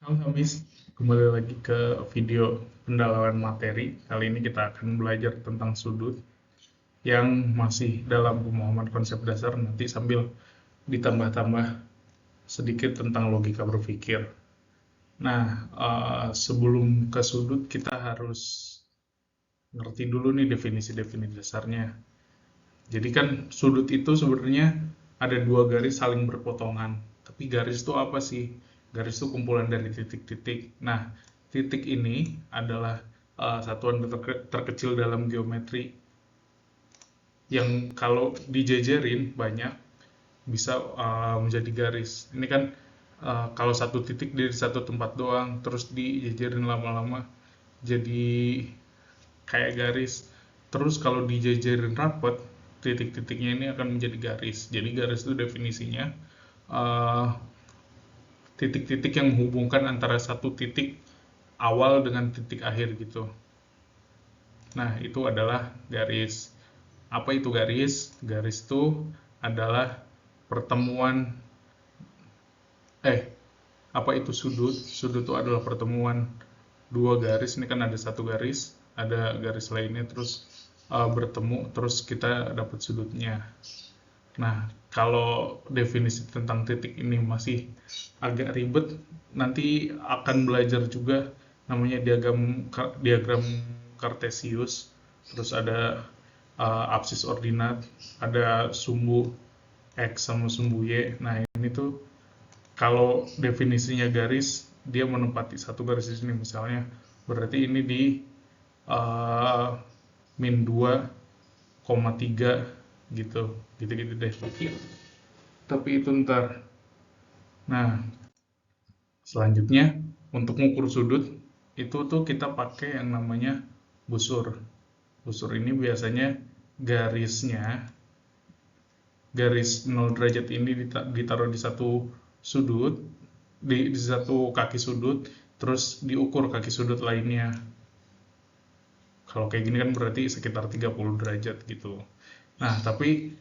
Halo Hamis, kembali lagi ke video pendalaman materi. Kali ini kita akan belajar tentang sudut yang masih dalam pemahaman konsep dasar, nanti sambil ditambah-tambah sedikit tentang logika berpikir. Nah, sebelum ke sudut kita harus ngerti dulu nih definisi-definisi dasarnya. Jadi kan sudut itu sebenarnya ada dua garis saling berpotongan. Tapi garis itu apa sih? Garis itu kumpulan dari titik-titik. Nah, titik ini adalah satuan terkecil dalam geometri yang kalau dijejerin banyak bisa menjadi garis. Ini kan kalau satu titik dari satu tempat doang, terus dijejerin lama-lama jadi kayak garis. Terus kalau dijajarin rapat, titik-titiknya ini akan menjadi garis. Jadi garis itu definisinya eh, titik-titik yang menghubungkan antara satu titik awal dengan titik akhir gitu. Nah, itu adalah garis. Apa itu garis? Garis itu adalah pertemuan apa itu sudut? Sudut itu adalah pertemuan dua garis. Ini kan ada satu garis, ada garis lainnya, terus bertemu, terus kita dapat sudutnya. Nah, kalau definisi tentang titik ini masih agak ribet, nanti akan belajar juga namanya diagram Cartesius, terus ada absis ordinat, ada sumbu X sama sumbu Y. Nah, ini tuh kalau definisinya garis, dia menempati satu garis di sini misalnya, berarti ini di uh, min 2,3 gitu, gitu-gitu deh. Tapi itu ntar. Nah, selanjutnya untuk mengukur sudut itu tuh kita pakai yang namanya busur. Busur ini biasanya garisnya, garis 0 derajat ini ditaruh di satu sudut, di satu kaki sudut, terus diukur kaki sudut lainnya. Kalau kayak gini kan berarti sekitar 30 derajat gitu. Nah, tapi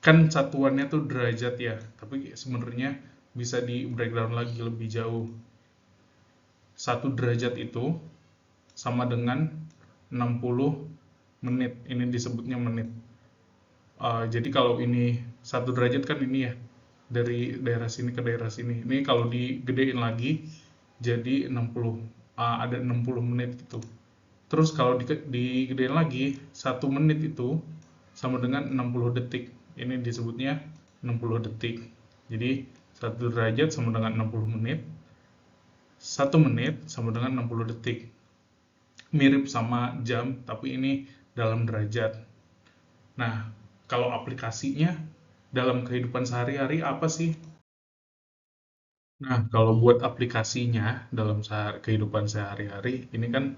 kan satuannya tuh derajat ya, tapi sebenarnya bisa di breakdown lagi lebih jauh. 1 derajat itu sama dengan 60 menit. Ini disebutnya menit. Jadi kalau ini 1 derajat kan ini ya, dari daerah sini ke daerah sini. Ini kalau digedein lagi jadi 60, ada 60 menit gitu. Terus kalau digedein lagi, 1 menit itu sama dengan 60 detik. Ini disebutnya 60 detik. Jadi 1 derajat sama dengan 60 menit. 1 menit sama dengan 60 detik. Mirip sama jam, tapi ini dalam derajat. Nah, kalau aplikasinya dalam kehidupan sehari-hari apa sih? Nah, kalau buat aplikasinya dalam kehidupan sehari-hari, ini kan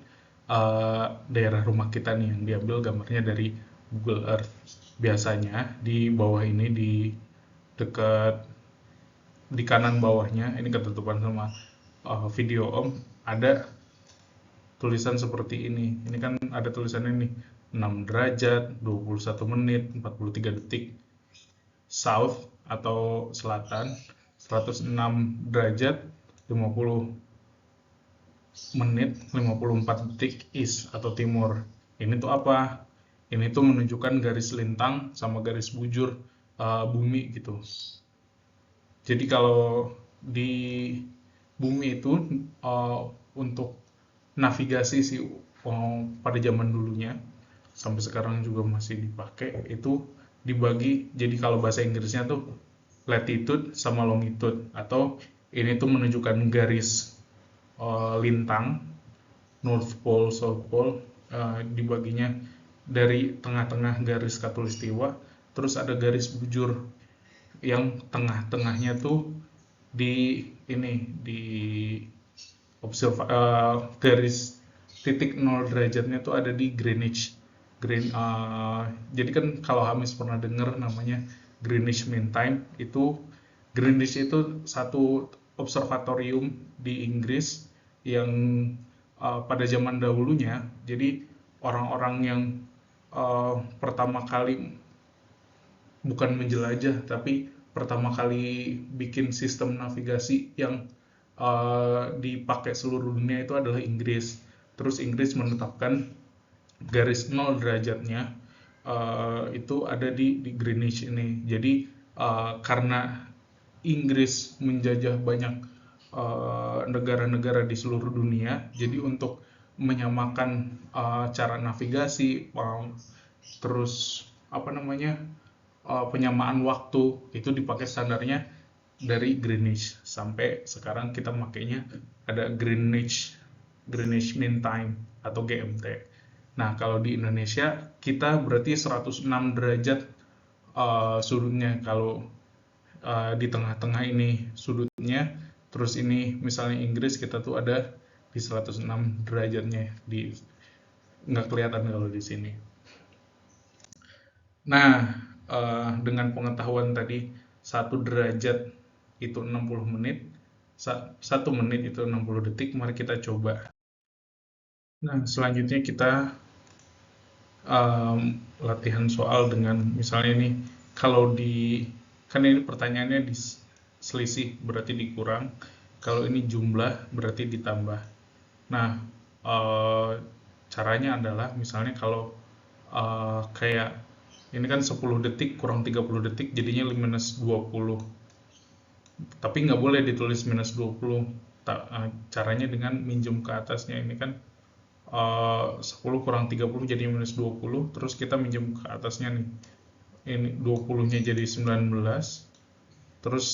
daerah rumah kita nih yang diambil gambarnya dari Google Earth. Biasanya di bawah ini di dekat di kanan bawahnya, ini ketutupan sama video Om, ada tulisan seperti ini. Ini kan ada tulisan ini 6 derajat, 21 menit, 43 detik. South atau selatan, 106 derajat, 50 menit, 54 detik east atau timur. Ini tuh apa? Ini tuh menunjukkan garis lintang sama garis bujur bumi gitu. Jadi kalau di bumi itu untuk navigasi sih pada zaman dulunya sampai sekarang juga masih dipakai, itu dibagi jadi kalau bahasa Inggrisnya tuh latitude sama longitude, atau ini tuh menunjukkan garis lintang North Pole, South Pole, dibaginya dari tengah-tengah garis khatulistiwa, terus ada garis bujur yang tengah-tengahnya tuh di ini di garis titik 0 derajatnya tuh ada di Greenwich. Jadi kan kalau Hamis pernah dengar namanya Greenwich Mean Time, itu Greenwich itu satu observatorium di Inggris yang pada zaman dahulunya, jadi orang-orang yang pertama kali bukan menjelajah tapi pertama kali bikin sistem navigasi yang dipakai seluruh dunia itu adalah Inggris. Terus Inggris menetapkan garis 0 derajatnya itu ada di Greenwich ini. Jadi karena Inggris menjajah banyak negara-negara di seluruh dunia, jadi untuk menyamakan cara navigasi, terus apa namanya penyamaan waktu itu dipakai standarnya dari Greenwich. Sampai sekarang kita makainya ada Greenwich Mean Time atau GMT. Nah, kalau di Indonesia kita berarti 106 derajat sudutnya. Kalau di tengah-tengah ini sudutnya, terus ini misalnya Inggris, kita tuh ada di 106 derajatnya, nggak kelihatan kalau di sini. Nah, dengan pengetahuan tadi 1 derajat itu 60 menit, 1 menit itu 60 detik, mari kita coba. Nah, selanjutnya kita latihan soal dengan misalnya ini, kalau kan ini pertanyaannya selisih berarti dikurang, kalau ini jumlah berarti ditambah. Nah, caranya adalah misalnya kalau kayak ini kan 10 detik kurang 30 detik jadinya minus 20. Tapi nggak boleh ditulis minus 20. Caranya dengan minjem ke atasnya. Ini kan 10 kurang 30 jadi minus 20. Terus kita minjem ke atasnya nih. Ini 20-nya jadi 19. Terus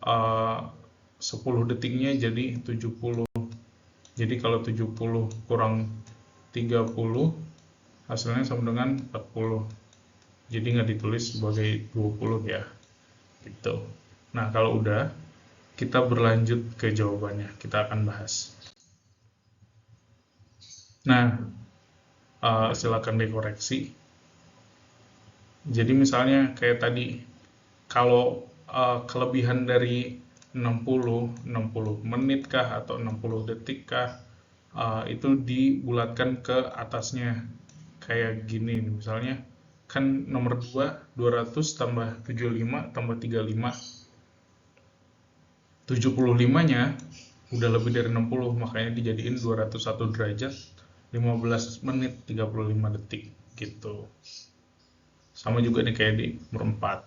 10 detiknya jadi 70. Jadi kalau 70 kurang 30 hasilnya sama dengan 40. Jadi nggak ditulis sebagai 20 ya. Gitu. Nah, kalau udah, kita berlanjut ke jawabannya. Kita akan bahas. Nah, silakan dikoreksi. Jadi misalnya kayak tadi, kalau kelebihan dari 60 menit kah atau 60 detik kah, itu dibulatkan ke atasnya. Kayak gini misalnya, kan nomor 2, 200 tambah 75 tambah 35. 75-nya udah lebih dari 60, makanya dijadiin 201 derajat 15 menit 35 detik gitu. Sama juga nih kayak di nomor 4.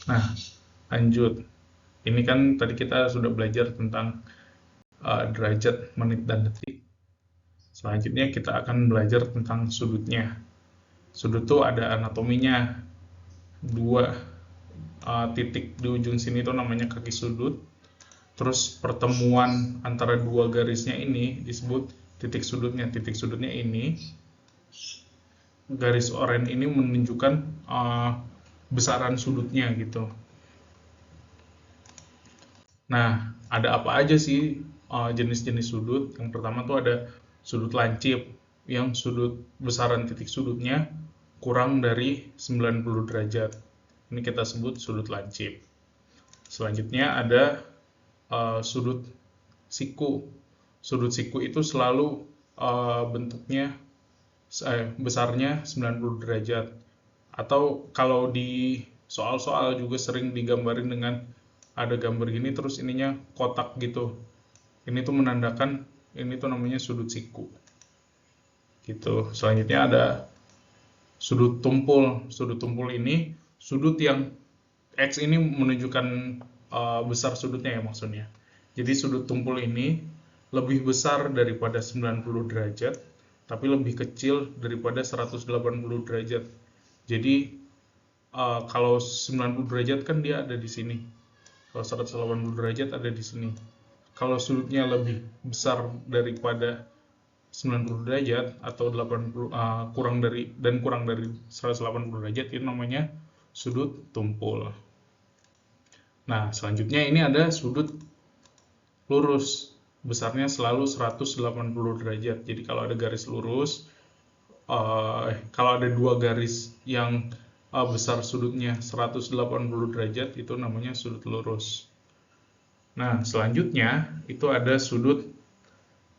Nah, lanjut. Ini kan tadi kita sudah belajar tentang derajat, menit, dan detik. Selanjutnya kita akan belajar tentang sudutnya. Sudut tuh ada anatominya. 2 titik di ujung sini tuh namanya kaki sudut. Terus pertemuan antara 2 garisnya ini disebut titik sudutnya. Titik sudutnya ini, garis oranye ini menunjukkan besaran sudutnya gitu. Nah, ada apa aja sih jenis-jenis sudut? Yang pertama tuh ada sudut lancip, yang sudut besaran titik sudutnya kurang dari 90 derajat. Ini kita sebut sudut lancip. Selanjutnya ada sudut siku. Sudut siku itu selalu bentuknya besarnya 90 derajat. Atau kalau di soal-soal juga sering digambarin dengan ada gambar gini terus ininya kotak gitu. Ini tuh menandakan ini tuh namanya sudut siku. Gitu. Selanjutnya ada sudut tumpul. Sudut tumpul ini sudut yang X ini menunjukkan besar sudutnya ya maksudnya. Jadi sudut tumpul ini lebih besar daripada 90 derajat, tapi lebih kecil daripada 180 derajat. Jadi kalau 90 derajat kan dia ada di sini. Kalau 180 derajat ada di sini. Kalau sudutnya lebih besar daripada 90 derajat atau 80 kurang dari 180 derajat, itu namanya sudut tumpul. Nah, selanjutnya ini ada sudut lurus. Besarnya selalu 180 derajat. Jadi kalau ada garis lurus, kalau ada 2 garis yang besar sudutnya 180 derajat, itu namanya sudut lurus. Nah, selanjutnya itu ada sudut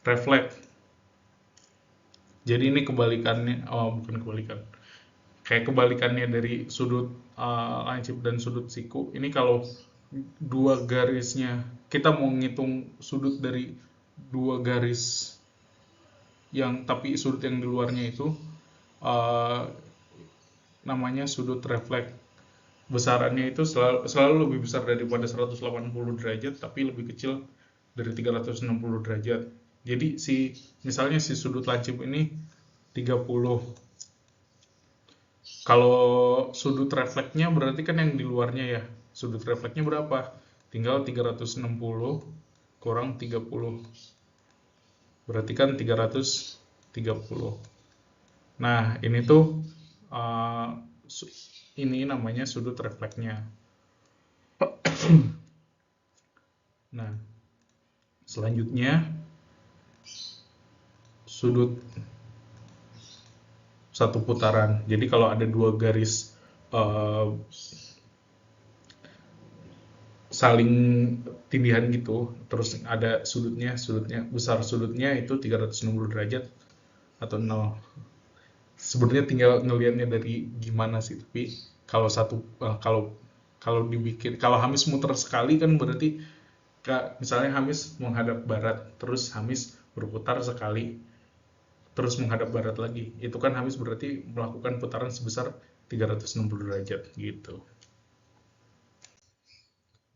refleks. Jadi ini kebalikannya, bukan kebalikan. Kayak kebalikannya dari sudut lancip dan sudut siku. Ini kalau dua garisnya, kita mau ngitung sudut dari dua garis yang tapi sudut yang di luarnya itu uh, namanya sudut refleks. Besarannya itu selalu lebih besar daripada 180 derajat tapi lebih kecil dari 360 derajat. Jadi misalnya si sudut lancip ini 30. Kalau sudut refleksnya berarti kan yang di luarnya ya. Sudut refleksnya berapa? Tinggal 360 kurang 30. Berarti kan 330. Nah, ini tuh uh, ini namanya sudut refleksnya. Nah, selanjutnya sudut satu putaran. Jadi kalau ada dua garis saling tindihan gitu, terus ada sudutnya besar, sudutnya itu 360 derajat atau 0. Sebenarnya tinggal ngelihatnya dari gimana sih, tapi kalau kalau dibikin, kalau Hamis muter sekali kan berarti misalnya Hamis menghadap barat, terus Hamis berputar sekali, terus menghadap barat lagi. Itu kan Hamis berarti melakukan putaran sebesar 360 derajat gitu.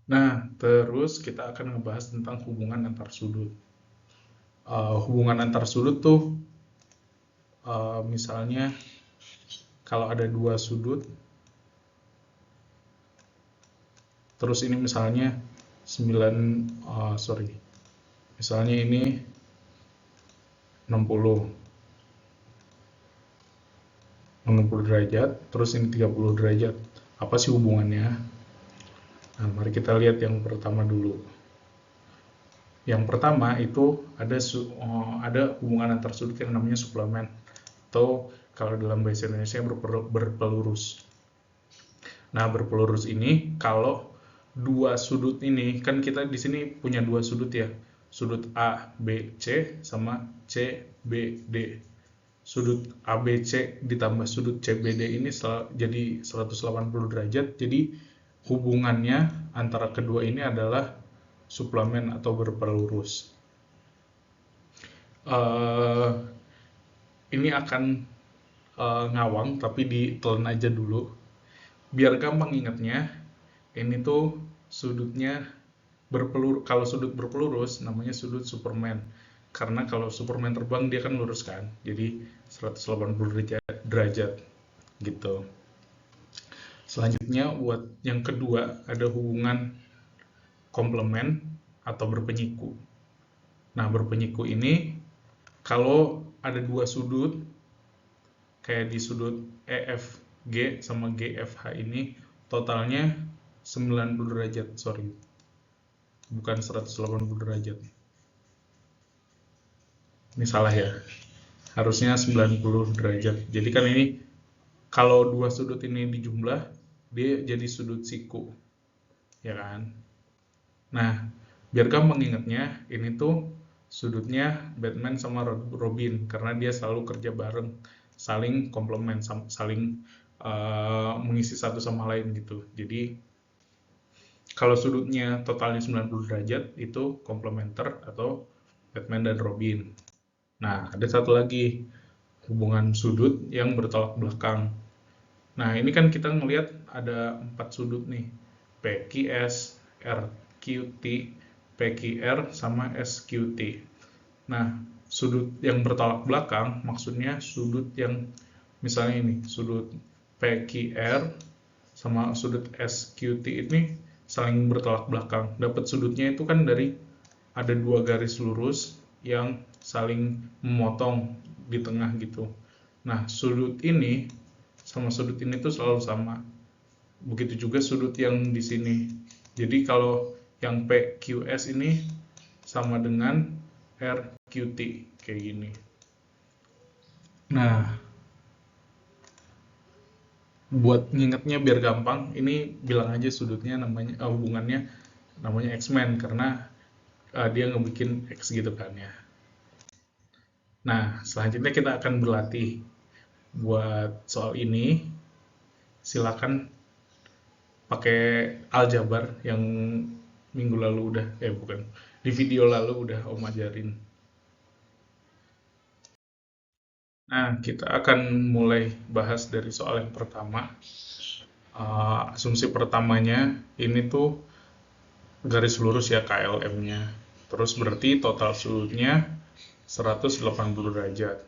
Nah, terus kita akan ngebahas tentang hubungan antar sudut. Hubungan antar sudut tuh misalnya kalau ada dua sudut, terus ini misalnya misalnya ini 60 derajat, terus ini 30 derajat. Apa sih hubungannya? Nah, mari kita lihat yang pertama dulu. Yang pertama itu ada hubungan antar sudut yang namanya suplemen, atau kalau dalam bahasa Indonesia berpelurus. Nah, berpelurus ini kalau dua sudut ini, kan kita di sini punya dua sudut ya, sudut A, B, C sama C, B, D. Sudut ABC ditambah sudut CBD ini jadi 180 derajat. Jadi hubungannya antara kedua ini adalah suplemen atau berpelurus. Ini akan ngawang tapi ditelan aja dulu. Biar gampang ingatnya, ini tuh sudutnya kalau sudut berpelurus namanya sudut Superman. Karena kalau Superman terbang dia kan lurus kan, jadi 180 derajat gitu. Selanjutnya buat yang kedua ada hubungan komplement atau berpenyiku. Nah, berpenyiku ini kalau ada dua sudut kayak di sudut EFG sama GFH ini totalnya 90 derajat, bukan 180 derajat. Ini salah ya, harusnya 90 derajat. Jadi kan ini kalau dua sudut ini dijumlah dia jadi sudut siku, ya kan? Nah, biar gampang ingatnya, ini tuh sudutnya Batman sama Robin karena dia selalu kerja bareng, saling komplement, saling mengisi satu sama lain gitu. Jadi kalau sudutnya totalnya 90 derajat itu komplementer atau Batman dan Robin. Nah, ada satu lagi hubungan sudut yang bertolak belakang. Nah, ini kan kita ngelihat ada 4 sudut nih, PQS, RQT, PQR, sama SQT. Nah, sudut yang bertolak belakang maksudnya sudut yang misalnya ini, sudut PQR sama sudut SQT ini saling bertolak belakang. Dapat sudutnya itu kan dari ada dua garis lurus yang saling memotong di tengah gitu. Nah, sudut ini sama sudut ini tuh selalu sama. Begitu juga sudut yang di sini. Jadi kalau yang PQS ini sama dengan RQT kayak gini. Nah, buat ngingetnya biar gampang, ini bilang aja sudutnya namanya hubungannya namanya X-Men karena dia ngebikin X gitu kan ya. Nah, selanjutnya kita akan berlatih buat soal ini. Silakan pakai aljabar yang minggu lalu udah, bukan, di video lalu udah Om ajarin. Nah, kita akan mulai bahas dari soal yang pertama. Asumsi pertamanya, ini tuh garis lurus ya KLM-nya. Terus berarti total sudutnya 180 derajat.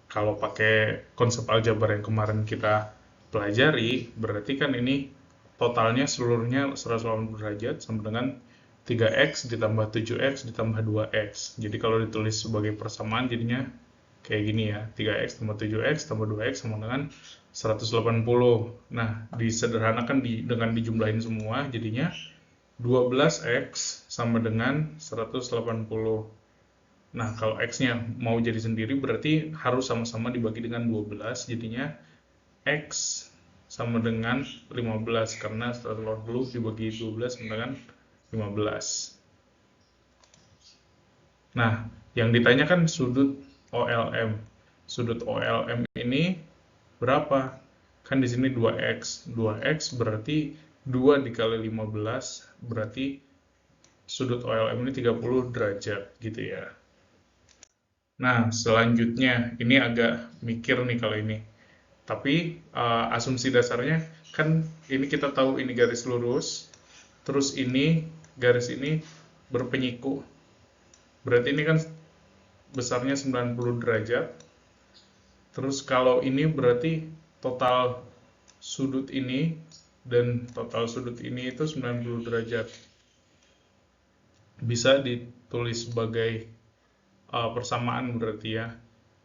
Kalau pakai konsep aljabar yang kemarin kita pelajari, berarti kan ini totalnya seluruhnya 180 derajat sama dengan 3x ditambah 7x ditambah 2x. Jadi kalau ditulis sebagai persamaan jadinya kayak gini ya, 3x tambah 7x tambah 2x sama dengan 180. Nah, disederhanakan dengan dijumlahin semua, jadinya 12x sama dengan 180. Nah, kalau x-nya mau jadi sendiri berarti harus sama-sama dibagi dengan 12, jadinya x sama dengan 15, karena 180 dibagi 12 sama dengan 15. Nah, yang ditanyakan sudut OLM. Sudut OLM ini berapa? Kan di sini 2x. 2x berarti 2 dikali 15, berarti sudut OLM ini 30 derajat gitu ya. Nah, selanjutnya ini agak mikir nih kalau ini. Tapi asumsi dasarnya kan ini kita tahu ini garis lurus, terus ini garis ini berpenyiku. Berarti ini kan besarnya 90 derajat. Terus kalau ini berarti total sudut ini dan total sudut ini itu 90 derajat. Bisa ditulis sebagai persamaan berarti ya.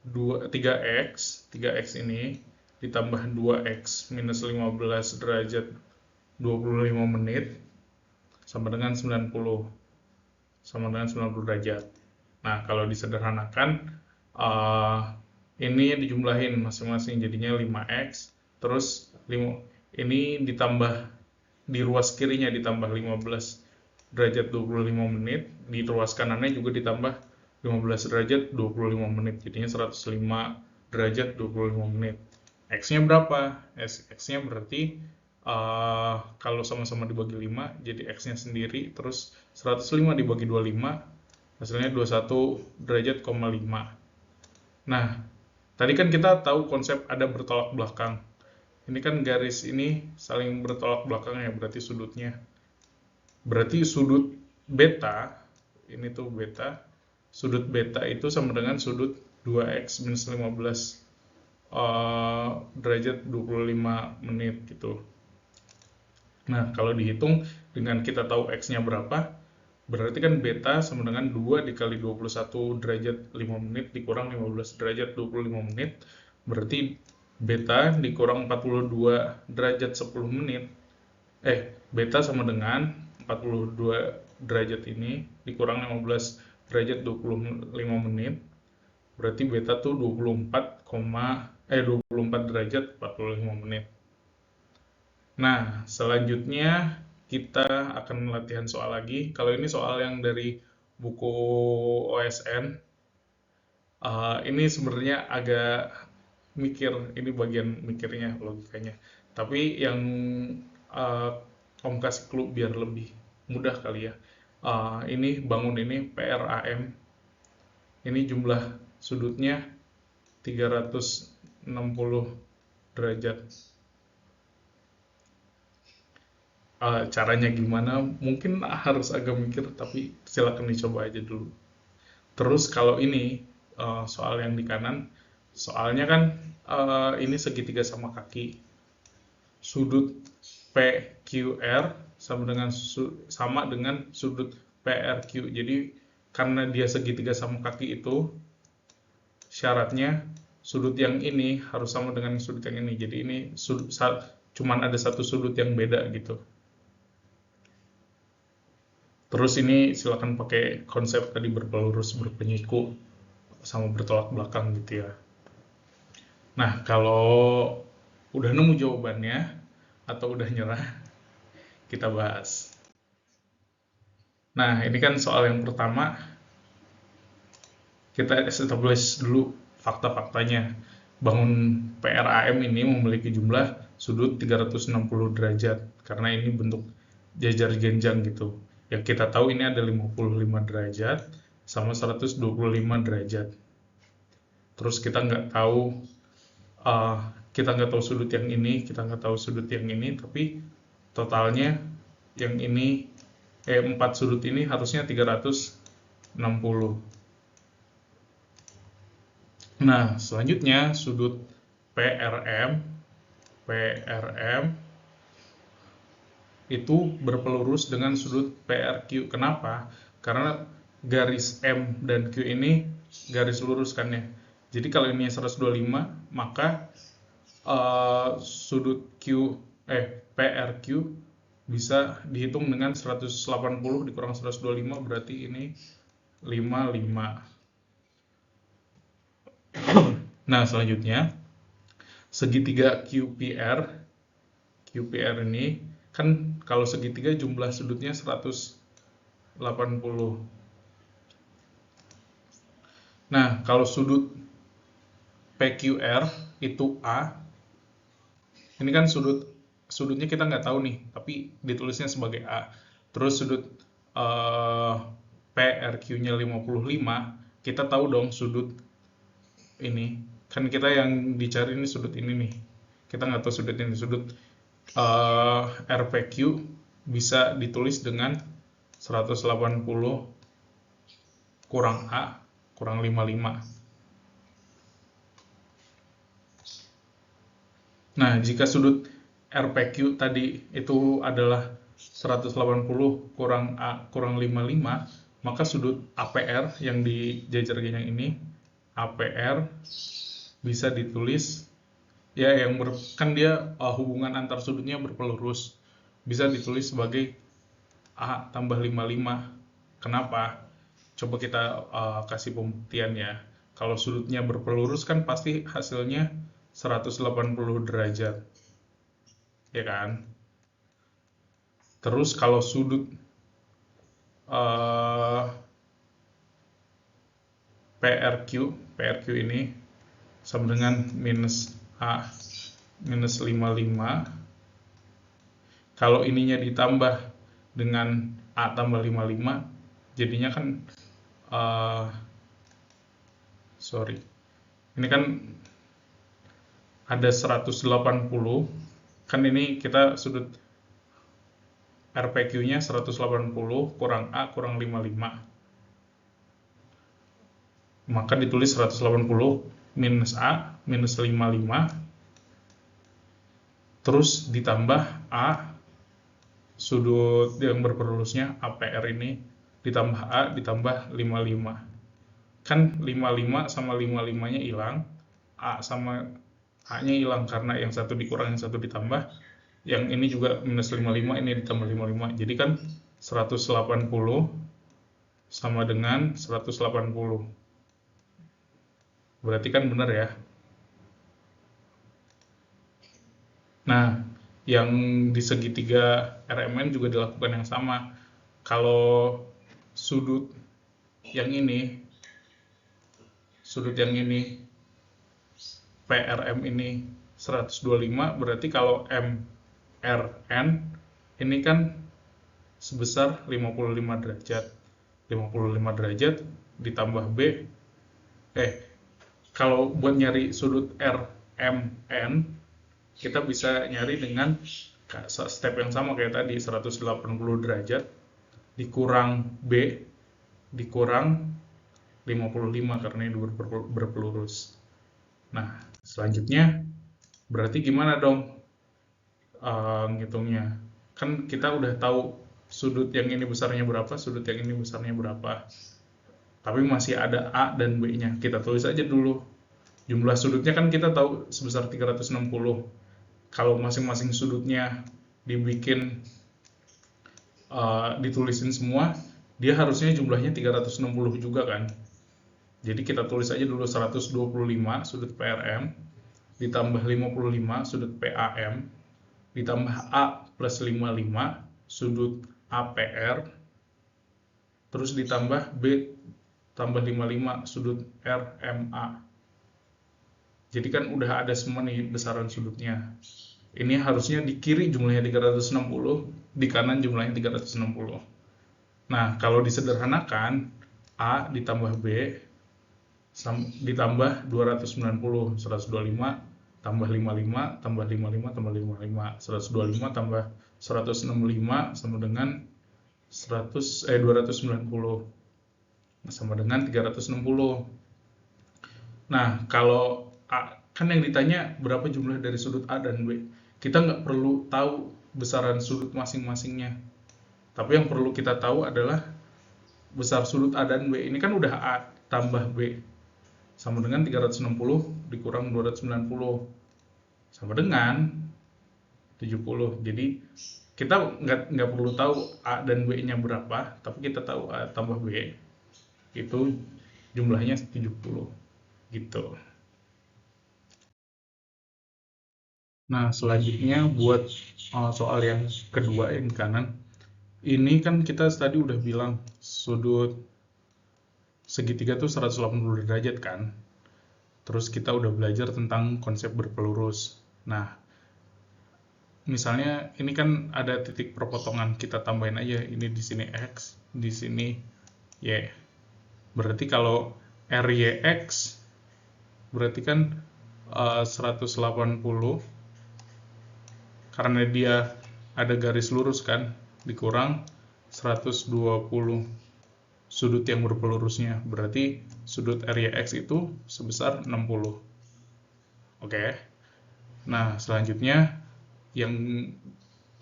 3x ini ditambah 2x minus 15 derajat 25 menit sama dengan 90 derajat. Nah, kalau disederhanakan ini dijumlahin masing-masing jadinya 5x, terus ini ditambah di ruas kirinya ditambah 15 derajat 25 menit, di ruas kanannya juga ditambah 15 derajat 25 menit, jadinya 105 derajat 25 menit. X-nya berapa? X-nya berarti kalau sama-sama dibagi 5, jadi X-nya sendiri, terus 105 dibagi 25, hasilnya 21 derajat, 5. Nah, tadi kan kita tahu konsep ada bertolak belakang. Ini kan garis ini saling bertolak belakang ya, berarti sudutnya. Berarti sudut beta, ini tuh beta, sudut beta itu sama dengan sudut 2x minus 15 derajat 25 menit gitu. Nah, kalau dihitung dengan kita tahu x-nya berapa, berarti kan beta sama dengan 2 dikali 21 derajat 5 menit dikurang 15 derajat 25 menit, berarti beta dikurang 42 derajat 10 menit. Beta sama dengan 42 derajat ini dikurang 15 derajat 25 menit, berarti beta tuh 24 derajat 45 menit. Nah, selanjutnya kita akan latihan soal lagi. Kalau ini soal yang dari buku OSN, ini sebenarnya agak mikir, ini bagian mikirnya, logikanya. Tapi yang Om kasih clue biar lebih mudah kali ya. Ini bangun ini PRAM. Ini jumlah sudutnya 360 derajat. Caranya gimana? Mungkin harus agak mikir, tapi silakan dicoba aja dulu. Terus kalau ini soal yang di kanan, soalnya kan ini segitiga sama kaki. Sudut PQR sama dengan sudut PRQ. Jadi karena dia segitiga sama kaki itu, syaratnya sudut yang ini harus sama dengan sudut yang ini. Jadi ini cuman ada satu sudut yang beda gitu. Terus ini silakan pakai konsep tadi berpelurus, berpenyiku, sama bertolak belakang gitu ya. Nah, kalau udah nemu jawabannya atau udah nyerah, kita bahas. Nah, ini kan soal yang pertama. Kita establish dulu fakta-faktanya. Bangun PRAM ini memiliki jumlah sudut 360 derajat, karena ini bentuk jajar genjang gitu. Yang kita tahu ini ada 55 derajat sama 125 derajat. Terus kita nggak tahu sudut yang ini, kita nggak tahu sudut yang ini, tapi totalnya yang ini 4 sudut ini harusnya 360. Nah, selanjutnya sudut PRM itu berpelurus dengan sudut PRQ. Kenapa? Karena garis M dan Q ini garis lurus kan ya. Jadi kalau ini 125, maka sudut PRQ bisa dihitung dengan 180 dikurang 125, berarti ini 55. Nah, selanjutnya segitiga QPR ini kan kalau segitiga jumlah sudutnya 180. Nah, kalau sudut PQR itu A, ini kan sudutnya kita nggak tahu nih, tapi ditulisnya sebagai A. Terus sudut PRQ-nya 55, kita tahu dong sudut ini. Kan kita yang dicari ini sudut ini nih. Kita nggak tahu sudut ini. Sudut RPQ bisa ditulis dengan 180 kurang A kurang 55. Nah, jika sudut RPQ tadi itu adalah 180 kurang A kurang 55, maka sudut APR yang di jajar genjang ini, APR bisa ditulis ya kan dia hubungan antar sudutnya berpelurus, bisa ditulis sebagai A tambah 55. Kenapa? Coba kita kasih pembuktian ya. Kalau sudutnya berpelurus kan pasti hasilnya 180 derajat. Ya kan? Terus kalau sudut PRQ ini sama dengan minus A minus 55. Kalau ininya ditambah dengan A tambah 55, jadinya kan ini kan ada 180, kan ini kita sudut RPQ-nya 180 kurang A kurang 55. Maka ditulis 180 minus A minus 55, terus ditambah A sudut yang berpelulusnya APR ini ditambah A ditambah 55. Kan 55 sama 55-nya hilang, A sama A-nya hilang karena yang satu dikurang yang satu ditambah. Yang ini juga minus 55, ini ditambah 55. Jadi kan 180 sama dengan 180. Berarti kan benar ya. Nah, yang di segitiga RMN juga dilakukan yang sama. Kalau sudut yang ini PRM ini 125, berarti kalau MRN ini kan sebesar 55 derajat. 55 derajat ditambah B. Kalau buat nyari sudut RMN, kita bisa nyari dengan step yang sama kayak tadi, 180 derajat dikurang B dikurang 55 karena ini berpelurus. Nah, selanjutnya berarti gimana dong ngitungnya? Kan kita udah tahu sudut yang ini besarnya berapa, sudut yang ini besarnya berapa. Tapi masih ada A dan B-nya. Kita tulis aja dulu. Jumlah sudutnya kan kita tahu sebesar 360. Kalau masing-masing sudutnya dibikin ditulisin semua, dia harusnya jumlahnya 360 juga kan. Jadi kita tulis aja dulu 125 sudut PRM ditambah 55 sudut PAM ditambah A plus 55 sudut APR, terus ditambah B tambah 55 sudut RMA. Jadi kan udah ada semua nih besaran sudutnya. Ini harusnya di kiri jumlahnya 360, di kanan jumlahnya 360. Nah, kalau disederhanakan, A ditambah B ditambah 290, 125 tambah 55 tambah 55 tambah 55, 125 tambah 165 sama dengan 290 sama dengan 360. Nah, kalau A, kan yang ditanya berapa jumlah dari sudut A dan B. Kita nggak perlu tahu besaran sudut masing-masingnya. Tapi yang perlu kita tahu adalah besar sudut A dan B. Ini kan udah A tambah B. Sama dengan 360 dikurang 290. Sama dengan 70. Jadi kita nggak perlu tahu A dan B-nya berapa, tapi kita tahu A tambah B itu jumlahnya 70 gitu. Nah, selanjutnya buat soal yang kedua yang kanan. Ini kan kita tadi udah bilang sudut segitiga tuh 180 derajat kan. Terus kita udah belajar tentang konsep berpelurus. Nah, misalnya ini kan ada titik perpotongan, kita tambahin aja ini di sini X, di sini Y. Berarti kalau RYX berarti kan 180 karena dia ada garis lurus kan, dikurang 120 sudut yang berpelurusnya, berarti sudut RYX itu sebesar 60. Oke. Nah, selanjutnya yang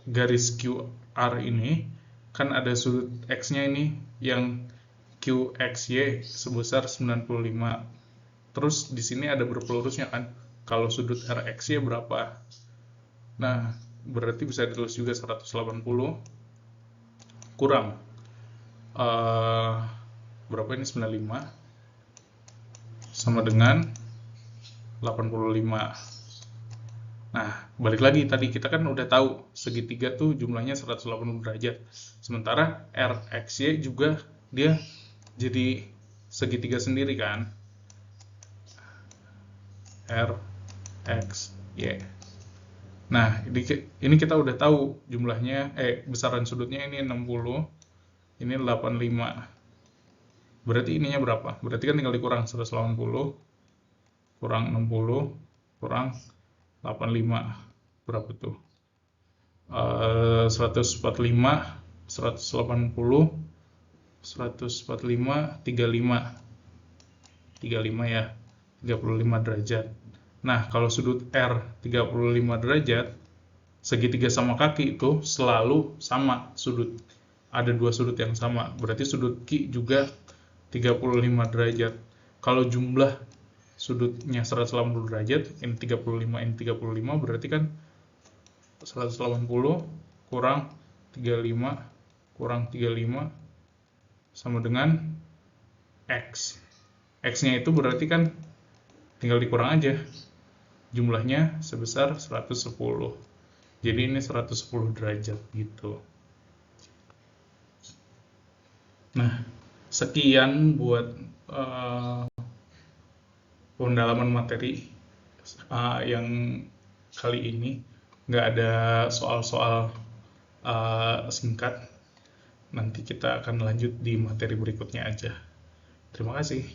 garis QR ini kan ada sudut X-nya ini yang QXY sebesar 95. Terus di sini ada berpelurusnya kan. Kalau sudut RXY berapa? Nah, berarti bisa ditulis juga 180 kurang berapa ini, 95 sama dengan 85. Nah, balik lagi tadi kita kan udah tahu segitiga tuh jumlahnya 180 derajat. Sementara RXY juga dia jadi segitiga sendiri kan. RXY. Nah, ini kita udah tahu jumlahnya, besaran sudutnya ini 60, ini 85. Berarti ininya berapa? Berarti kan tinggal dikurang 180 kurang 60 kurang 85. Berapa tuh? 145, 180, 145, 35. 35 ya, 35 derajat. Nah, kalau sudut R 35 derajat, segitiga sama kaki itu selalu sama sudut. Ada dua sudut yang sama, berarti sudut Q juga 35 derajat. Kalau jumlah sudutnya 180 derajat, ini 35, ini 35, berarti kan 180 kurang 35 kurang 35 sama dengan X. X-nya itu berarti kan tinggal dikurang aja. Jumlahnya sebesar 110. Jadi ini 110 derajat gitu. Nah, sekian buat pendalaman materi yang kali ini. Nggak ada soal-soal singkat. Nanti kita akan lanjut di materi berikutnya aja. Terima kasih.